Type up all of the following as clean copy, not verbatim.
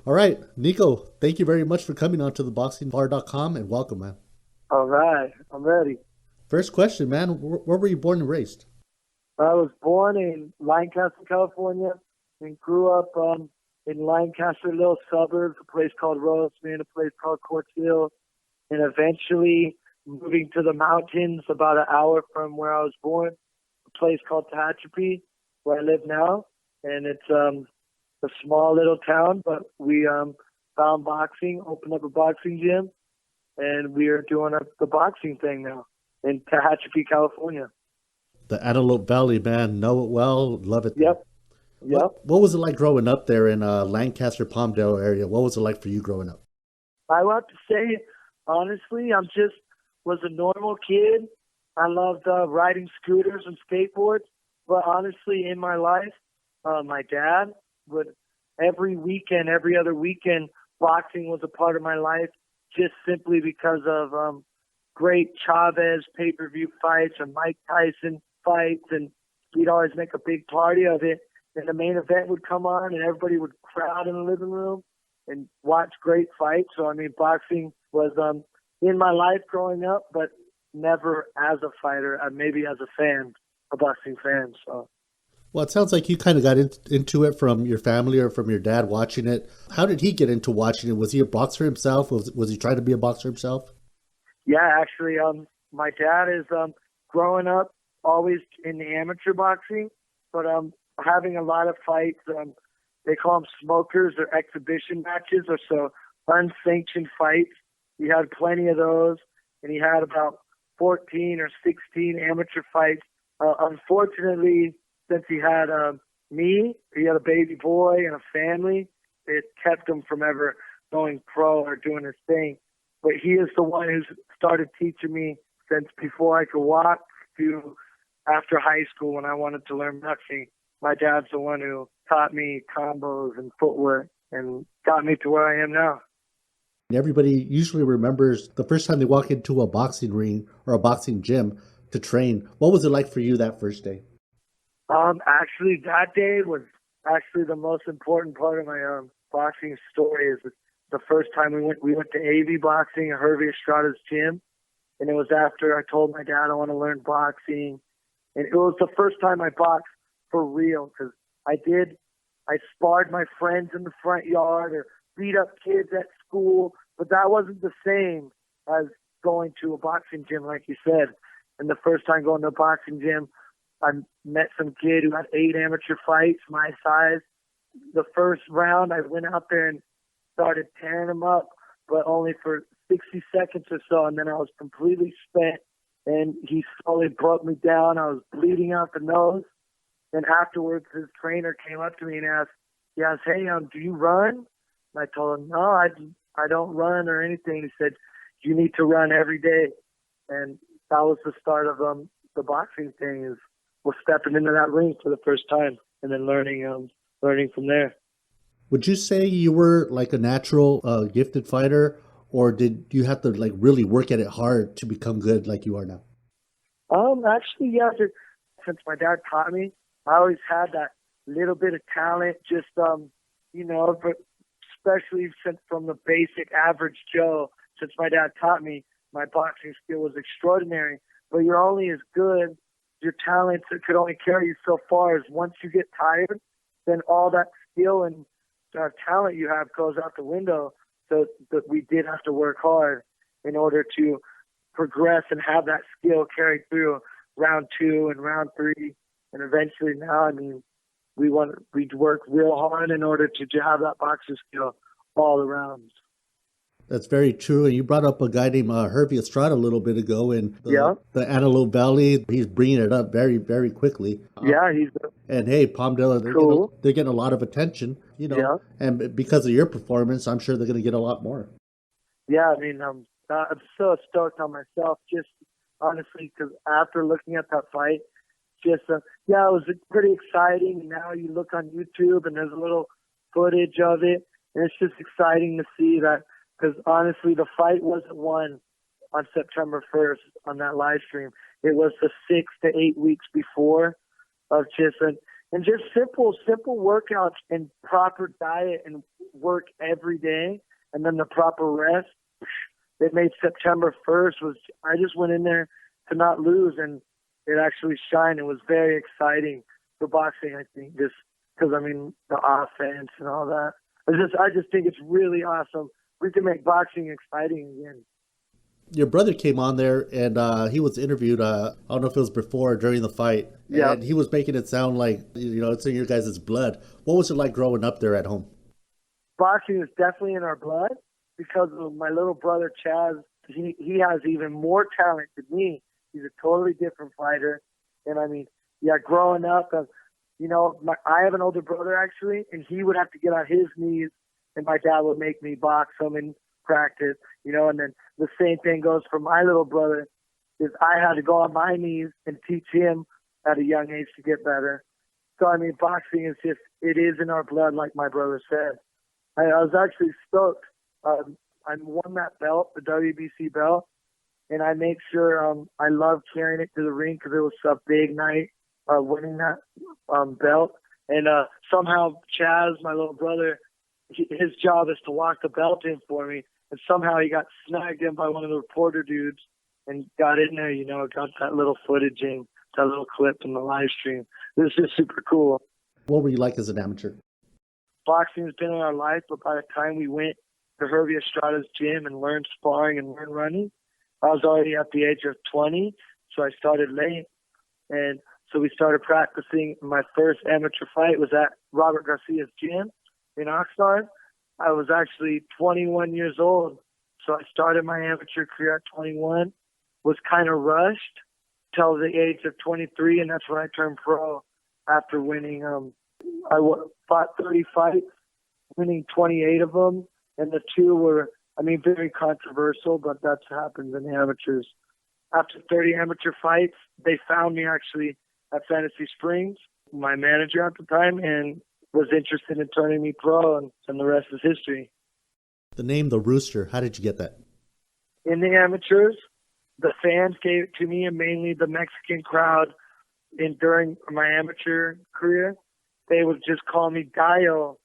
All right, Neeco, thank you very much for coming on to theboxingbar.com and welcome, man. All right, I'm ready. First question, man. Where were you born and raised? I was born in Lancaster, California, and grew up in Lancaster, little suburbs, a place called Roseman, a place called Courtfield, and eventually moving to the mountains about an hour from where I was born, a place called Tehachapi, where I live now. And it's a small little town, but we found boxing, opened up a boxing gym, and we are doing the boxing thing now in Tehachapi, California. The Antelope Valley, man. Know it well. Love it there. Yep, yep. What was it like growing up there in Lancaster, Palmdale area? What was it like for you growing up? I have to say, honestly, I'm just was a normal kid. I loved riding scooters and skateboards. But honestly, in my life, my dad would every weekend, every other weekend, boxing was a part of my life, just simply because of great Chavez pay-per-view fights and Mike Tyson fights, and he'd always make a big party of it. And the main event would come on, and everybody would crowd in the living room and watch great fights. So, I mean, boxing was in my life growing up, but never as a fighter, maybe as a fan, a boxing fan. So. Well, it sounds like you kind of got into it from your family or from your dad watching it. How did he get into watching it? Was he a boxer himself? Was he trying to be a boxer himself? Yeah, actually, my dad is growing up always in the amateur boxing, but having a lot of fights. They call them smokers or exhibition matches, or so unsanctioned fights. He had plenty of those, and he had about 14 or 16 amateur fights. Unfortunately, since he had me, he had a baby boy and a family, it kept him from ever going pro or doing his thing. But he is the one who started teaching me since before I could walk to after high school when I wanted to learn boxing. My dad's the one who taught me combos and footwork and got me to where I am now. Everybody usually remembers the first time they walk into a boxing ring or a boxing gym to train. What was it like for you that first day? Actually, that day was actually the most important part of my boxing story. Is the first time we went to AV boxing at Herbie Estrada's gym, and it was after I told my dad I want to learn boxing, and it was the first time I boxed for real because I sparred my friends in the front yard or beat up kids at school, but that wasn't the same as going to a boxing gym, like you said. And the first time going to a boxing gym, I met some kid who had 8 amateur fights, my size. The first round, I went out there and started tearing him up, but only for 60 seconds or so, and then I was completely spent, and he slowly broke me down. I was bleeding out the nose. And afterwards, his trainer came up to me and asked, hey, do you run? And I told him, no, I don't run or anything. He said, you need to run every day. And that was the start of the boxing thing, was stepping into that ring for the first time and then learning from there. Would you say you were like a natural gifted fighter, or did you have to like really work at it hard to become good like you are now? Actually, yeah. Since my dad taught me, I always had that little bit of talent, just but especially since from the basic average Joe. Since my dad taught me, my boxing skill was extraordinary. But you're only as good. Your talent could only carry you so far. As once you get tired, then all that skill and talent you have goes out the window. So that we did have to work hard in order to progress and have that skill carried through round 2 and round 3, and eventually now, I mean, we work real hard in order to have that boxing skill all around. That's very true. And you brought up a guy named Herbie Estrada a little bit ago in Yeah, the Antelope Valley. He's bringing it up very, very quickly. yeah, he's And hey, Palmdale, cool. they're getting a lot of attention, Yeah, and because of your performance, I'm sure they're going to get a lot more. yeah. I mean, I'm so stoked on myself, just honestly, because after looking at that fight, just yeah, it was pretty exciting. And now you look on YouTube and there's a little footage of it, and it's just exciting to see that. Because honestly, the fight wasn't won on September 1st on that live stream. It was the 6 to 8 weeks before of just, and And just simple workouts and proper diet and work every day, and then the proper rest. It made September 1st I just went in there to not lose, and it actually shined. It was very exciting for boxing, I think, just because, I mean, the offense and all that. I just think it's really awesome. We can make boxing exciting again. Your brother came on there and he was interviewed. I don't know if it was before or during the fight. Yeah. And he was making it sound like, it's in your guys' blood. What was it like growing up there at home? Boxing is definitely in our blood because of my little brother, Chaz. He has even more talent than me. He's a totally different fighter. And, I mean, yeah, growing up, I have an older brother, actually, and he would have to get on his knees, and my dad would make me box him and practice, and then the same thing goes for my little brother, is I had to go on my knees and teach him at a young age to get better. So, I mean, boxing is it is in our blood, like my brother said. I was actually stoked. I won that belt, the WBC belt, and I make sure I love carrying it to the ring because it was a big night winning that belt. And somehow Chaz, my little brother, his job is to walk the belt in for me. And somehow he got snagged in by one of the reporter dudes and got in there, got that little footage in, that little clip in the live stream. It was just super cool. What were you like as an amateur? Boxing has been in our life, but by the time we went to Herbie Estrada's gym and learned sparring and learned running, I was already at the age of 20, so I started late. And so we started practicing. My first amateur fight was at Robert Garcia's gym in Oxnard. I was actually 21 years old, so I started my amateur career at 21, was kind of rushed till the age of 23, and that's when I turned pro after winning. I fought 30 fights, winning 28 of them, and the 2 were, very controversial, but that's happens in amateurs. After 30 amateur fights, they found me actually at Fantasy Springs, my manager at the time, and was interested in turning me pro, and the rest is history. The name, the Rooster, how did you get that? In the amateurs, the fans gave it to me, and mainly the Mexican crowd during my amateur career. They would just call me Gallo.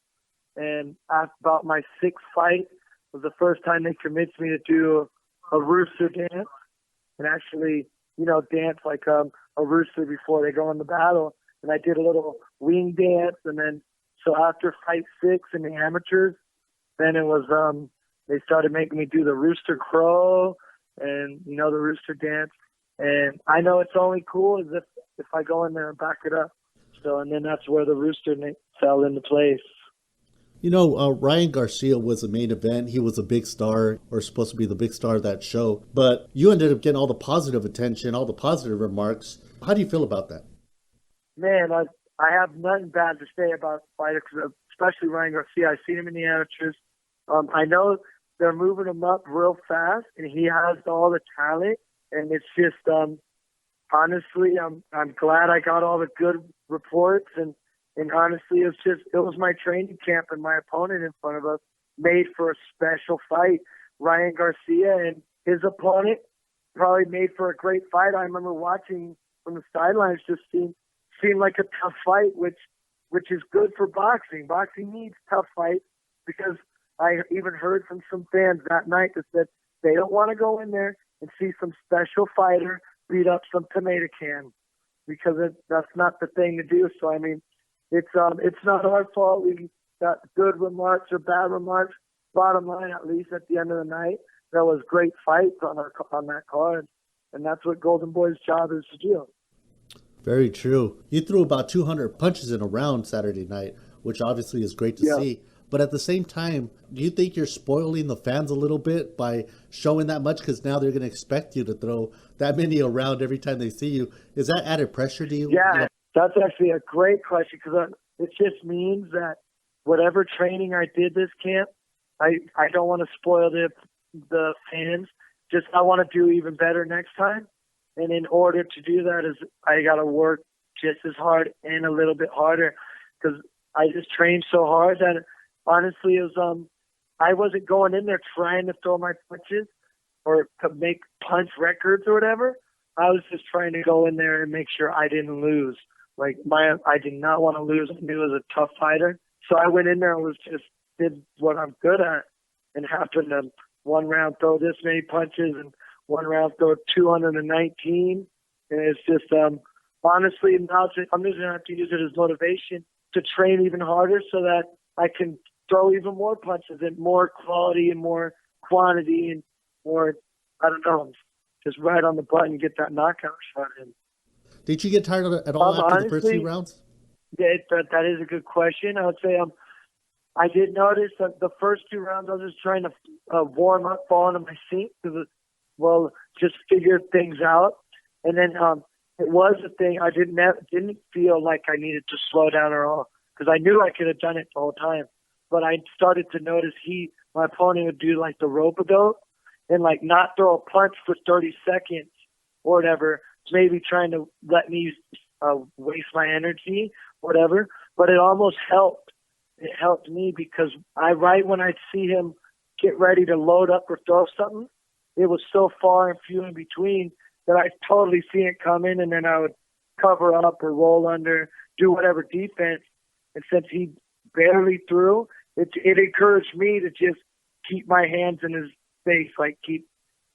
And about my 6th fight was the first time they convinced me to do a rooster dance and actually, dance like a rooster before they go into battle. And I did a little wing dance, and then so after fight 6 in the amateurs, then it was they started making me do the rooster crow and the rooster dance. And I know it's only cool if I go in there and back it up. So, and then that's where the rooster fell into place. Ryan Garcia was the main event. He was a big star, or supposed to be the big star of that show. But you ended up getting all the positive attention, all the positive remarks. How do you feel about that? Man, I have nothing bad to say about the fighter, especially Ryan Garcia. I've seen him in the amateurs. I know they're moving him up real fast, and he has all the talent. And it's just, honestly, I'm glad I got all the good reports. And honestly, it was my training camp, and my opponent in front of us made for a special fight. Ryan Garcia and his opponent probably made for a great fight. I remember watching from the sidelines, just seemed like a tough fight, which is good for boxing. Boxing needs tough fights, because I even heard from some fans that night that said they don't want to go in there and see some special fighter beat up some tomato can, because that's not the thing to do. So, it's not our fault. We got good remarks or bad remarks. Bottom line, at least at the end of the night, there was great fights on that card, and that's what Golden Boy's job is to do. Very true. You threw about 200 punches in a round Saturday night, which obviously is great to see. But at the same time, do you think you're spoiling the fans a little bit by showing that much? Because now they're going to expect you to throw that many around every time they see you. Is that added pressure to you? Yeah, that's actually a great question, because it just means that whatever training I did this camp, I don't want to spoil the fans. Just I want to do even better next time. And in order to do that, I got to work just as hard and a little bit harder, because I just trained so hard that honestly, it was, I wasn't going in there trying to throw my punches or to make punch records or whatever. I was just trying to go in there and make sure I didn't lose, Like I did not want to lose. I knew I was a tough fighter. So I went in there and did what I'm good at, and happened to one round throw this many punches and one round throw 219. And it's just, honestly, now I'm just going to have to use it as motivation to train even harder so that I can throw even more punches and more quality and more quantity and more, I don't know, just right on the button and get that knockout shot in. Did you get tired of it at all after the first few rounds? Yeah, that is a good question. I would say I did notice that the first 2 rounds I was just trying to warm up, fall into my seat, just figure things out. And then it was a thing I didn't feel like I needed to slow down at all because I knew I could have done it the whole time. But I started to notice my opponent would do like the rope-a-dope and like not throw a punch for 30 seconds or whatever, maybe trying to let me waste my energy, whatever. But it almost helped. It helped me because right when I'd see him get ready to load up or throw something, it was so far and few in between that I totally see it coming, and then I would cover up or roll under, do whatever defense. And since he barely threw, it encouraged me to just keep my hands in his face, like keep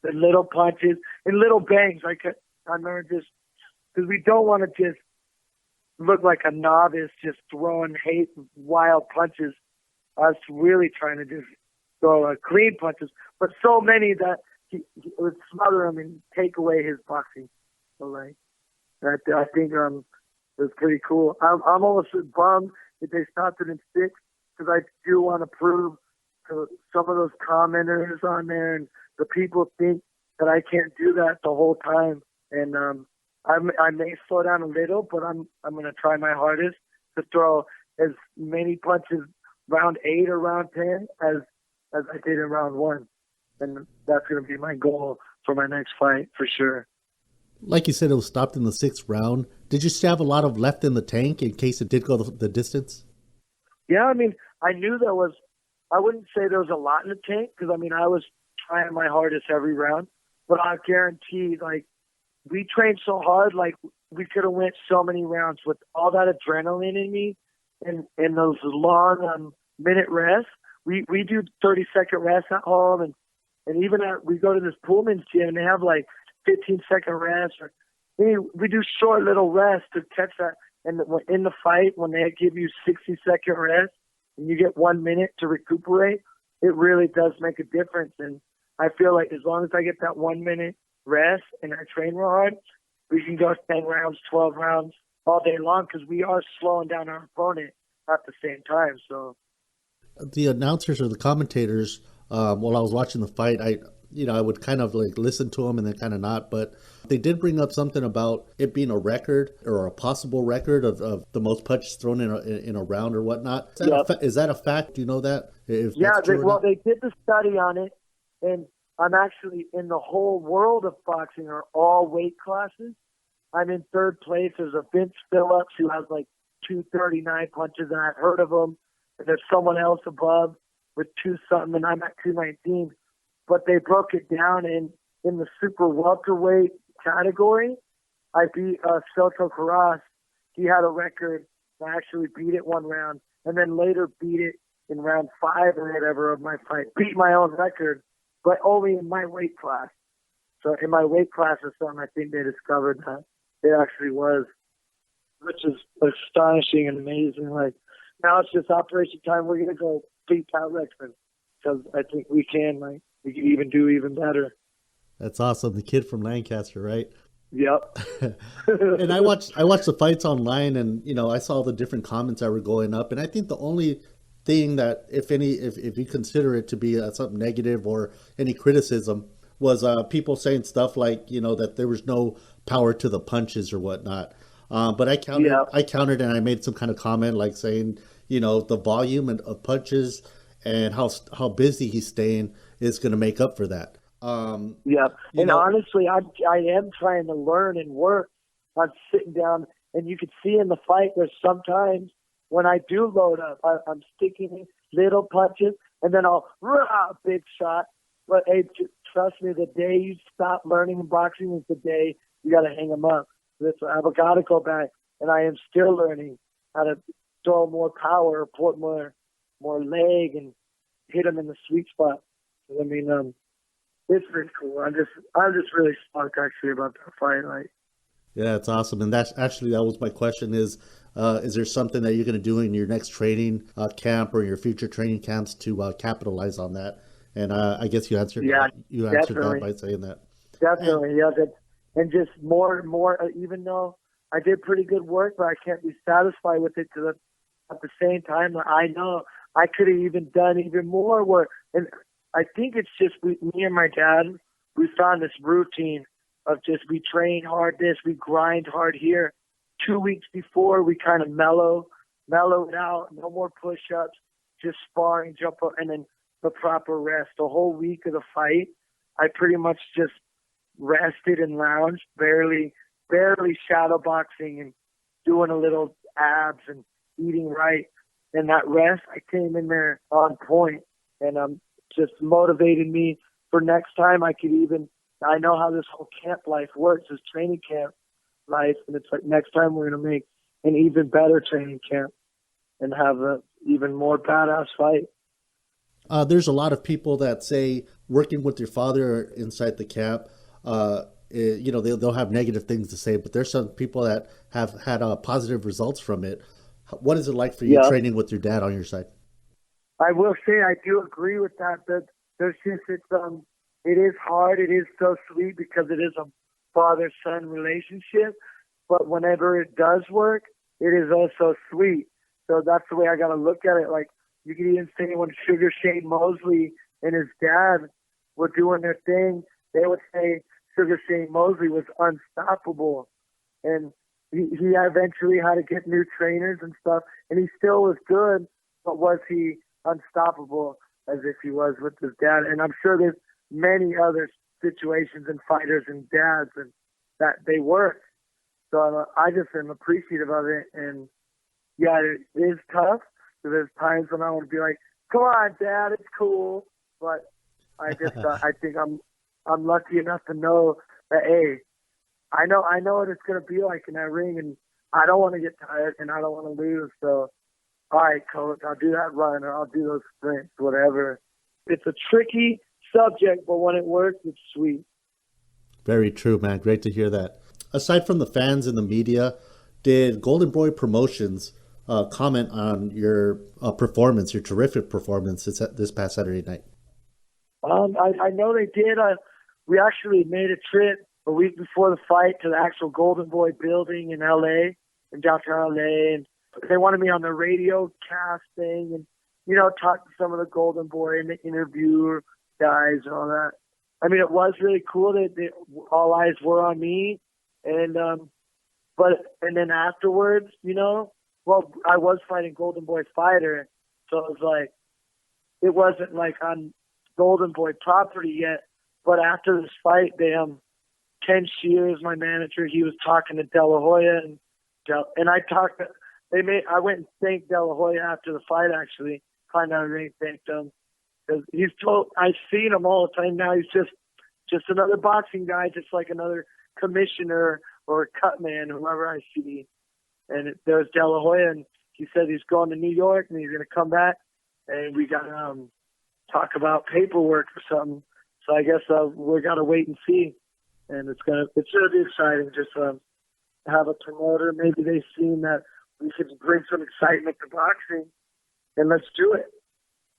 the little punches and little bangs. I remember just because we don't want to just look like a novice just throwing wild punches. I was really trying to just throw clean punches, but so many that he would smother him and take away his boxing. So like that, I think it was pretty cool. I'm almost bummed that they stopped it in 6 because I do want to prove to some of those commenters on there and the people think that I can't do that the whole time. And I may slow down a little, but I'm going to try my hardest to throw as many punches round 8 or round 10 as I did in round 1. And that's going to be my goal for my next fight for sure. Like you said, it was stopped in the 6th round. Did you still have a lot of left in the tank in case it did go the distance? Yeah, I mean, I knew I wouldn't say there was a lot in the tank because, I mean, I was trying my hardest every round. But I guarantee, like, we trained so hard, like, we could have went so many rounds with all that adrenaline in me and those long minute rests. We do 30-second rests at home, and even we go to this Pullman's gym, and they have, like, 15-second rests. We do short little rests to catch that. And in the fight, when they give you 60-second rest and you get 1 minute to recuperate, it really does make a difference. And I feel like as long as I get that 1 minute rest and I train real hard, we can go 10 rounds, 12 rounds all day long because we are slowing down our opponent at the same time. So the announcers or the commentators, while I was watching the fight, I would kind of like listen to them and then kind of not, but they did bring up something about it being a record or a possible record of the most punches thrown in a round or whatnot. Is that a fact? Do you know that? They did the study on it, and I'm actually in the whole world of boxing are all weight classes. I'm in 3rd place. There's a Vince Phillips who has like 239 punches, and I've heard of him. And there's someone else above with 2-something, and I'm at 219. But they broke it down in the super welterweight category. I beat Soto Carras. He had a record. I actually beat it 1 round, and then later beat it in round 5 or whatever of my fight. Beat my own record, but only in my weight class. So in my weight class or something, I think they discovered that it actually was, which is astonishing and amazing. Like, now it's just operation time. We're going to go beat Pat Rexman because I think we can, like, we can even do even better. That's awesome. The kid from Lancaster, right? Yep. And I watched the fights online, and I saw the different comments that were going up, and I think the only thing that, if you consider it to be something negative or any criticism, was people saying stuff like that there was no power to the punches or whatnot. But I countered and I made some kind of comment like saying the volume of punches and how busy he's staying is going to make up for that. Honestly, I am trying to learn and work on sitting down, and you can see in the fight there's sometimes when I do load up, I'm sticking little punches, and then I'll big shot. But hey, trust me, the day you stop learning boxing is the day you got to hang them up. I've got to go back and I am still learning how to throw more power, put more leg, and hit them in the sweet spot. I mean, it's been cool. I'm just really stoked actually about that fight. Like, Yeah, it's awesome. And that was my question is there something that you're going to do in your next training camp or your future training camps to capitalize on that? And I guess you answered that by saying that. Definitely, yeah. And just more and more, even though I did pretty good work, but I can't be satisfied with it because at the same time, I know I could have even done even more work. And I think it's just me and my dad, we found this routine of just we train hard we grind hard here. 2 weeks before, we kind of mellow it out, no more push-ups, just sparring, jump up, and then the proper rest. The whole week of the fight, I pretty much just rested and lounged, barely shadow boxing and doing a little abs and eating right. And that rest, I came in there on point, and just motivated me for next time. I know how this whole camp life works, this training camp life, and it's like next time we're going to make an even better training camp and have a even more badass fight. There's a lot of people that say working with your father inside the camp, they'll have negative things to say, but there's some people that have had positive results from it. What is it like for you training with your dad on your side? I will say I do agree with that. That there's just it is hard. It is so sweet because it is a father-son relationship. But whenever it does work, it is also sweet. So that's the way I got to look at it. Like, you could even say when Sugar Shane Mosley and his dad were doing their thing, they would say Sugar Shane Mosley was unstoppable. And he eventually had to get new trainers and stuff, and he still was good, but was he unstoppable as if he was with his dad? And I'm sure there's many other situations and fighters and dads and that they work. So I just am appreciative of it. And yeah, it is tough. So there's times when I want to be like, "Come on, Dad, it's cool." But I just I think I'm lucky enough to know that, hey, I know what it's gonna be like in that ring, and I don't want to get tired and I don't want to lose. So, all right, coach, I'll do that run or I'll do those sprints, whatever. It's a tricky subject, but when it works, it's sweet. Very true, man. Great to hear that. Aside from the fans and the media, did Golden Boy Promotions comment on your performance, your terrific performance this past Saturday night? I know they did. We actually made a trip a week before the fight to the actual Golden Boy building in L.A., in downtown L.A., and they wanted me on the radio cast thing and, talk to some of the Golden Boy and the interview guys and all that. I mean, it was really cool that all eyes were on me. And then afterwards, I was fighting Golden Boy Fighter, so it was like, it wasn't like on Golden Boy property yet. But after this fight, Ken Shears, my manager, he was talking to De La Hoya, and I went and thanked De La Hoya after the fight, actually. Climbed down the ring, thanked him. Because I've seen him all the time now. He's just another boxing guy, just like another commissioner or a cut man, whoever I see. And there's De La Hoya, and he said he's going to New York and he's going to come back, and we got to talk about paperwork or something. So I guess we got to wait and see. And it's gonna be exciting. Just have a promoter. Maybe they've seen that we could bring some excitement to boxing, and let's do it.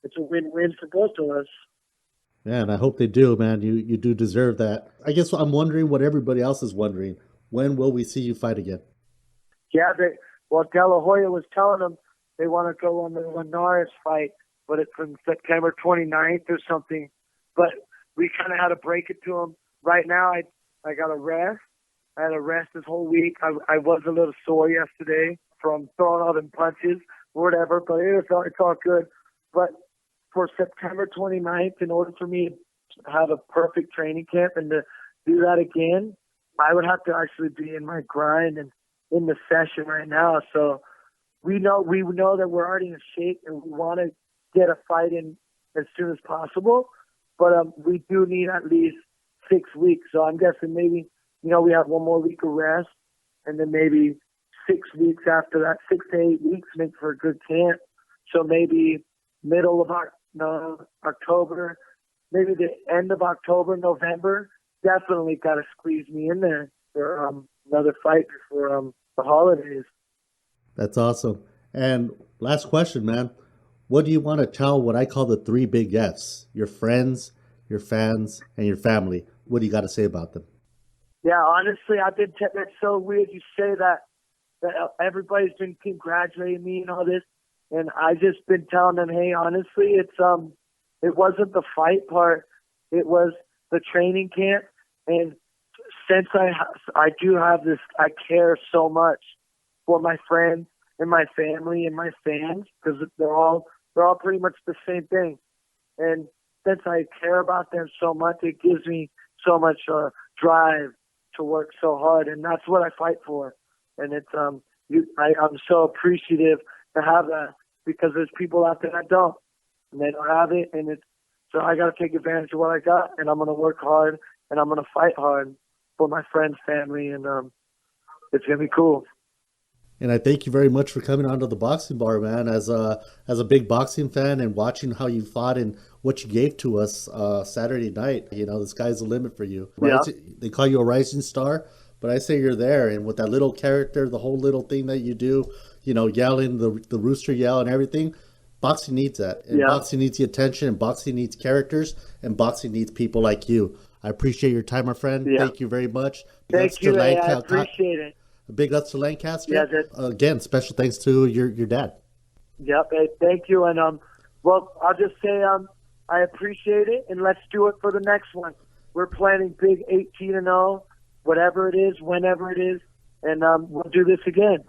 It's a win-win for both of us. Yeah, and I hope they do, man. You do deserve that. I guess I'm wondering what everybody else is wondering. When will we see you fight again? Yeah, De La Hoya was telling them they want to go on the Linares fight, but it's from September 29th or something. But we kind of had to break it to them. Right now, I got a rest. I had a rest this whole week. I was a little sore yesterday from throwing all them punches or whatever, but it's all good. But for September 29th, in order for me to have a perfect training camp and to do that again, I would have to actually be in my grind and in the session right now. So we know that we're already in shape and we want to get a fight in as soon as possible. But we do need at least 6 weeks. So I'm guessing maybe, we have one more week of rest and then maybe 6 weeks after that, 6 to 8 weeks make for a good camp. So maybe middle of October, maybe the end of October, November, definitely got to squeeze me in there for another fight before the holidays. That's awesome. And last question, man. What do you want to tell what I call the three big F's? Your friends, your fans, and your family. What do you got to say about them? Yeah, honestly, that's so weird you say that everybody's been congratulating me and all this. And I just been telling them, hey, honestly, it wasn't the fight part. It was the training camp. And since I do have this, I care so much for my friends and my family and my fans, because they're all pretty much the same thing. And since I care about them so much, it gives me so much drive to work so hard, and that's what I fight for. And it's I'm so appreciative to have that, because there's people out there that don't, and they don't have it, and so I got to take advantage of what I got, and I'm gonna work hard, and I'm gonna fight hard for my friends, family, and it's gonna be cool. And I thank you very much for coming onto the Boxing Bar, man. As a big boxing fan and watching how you fought and what you gave to us Saturday night, the sky's the limit for you. Yeah. They call you a rising star, but I say you're there. And with that little character, the whole little thing that you do, yelling, the Rooster yell and everything, boxing needs that. And boxing needs the attention, and boxing needs characters, and boxing needs people like you. I appreciate your time, my friend. Yeah. Thank you very much. Thank you, I appreciate it. Big ups to Lancaster. Yeah, again, special thanks to your dad. Yep, hey, thank you. And well, I'll just say I appreciate it, and let's do it for the next one. We're planning big 18-0, whatever it is, whenever it is, and we'll do this again.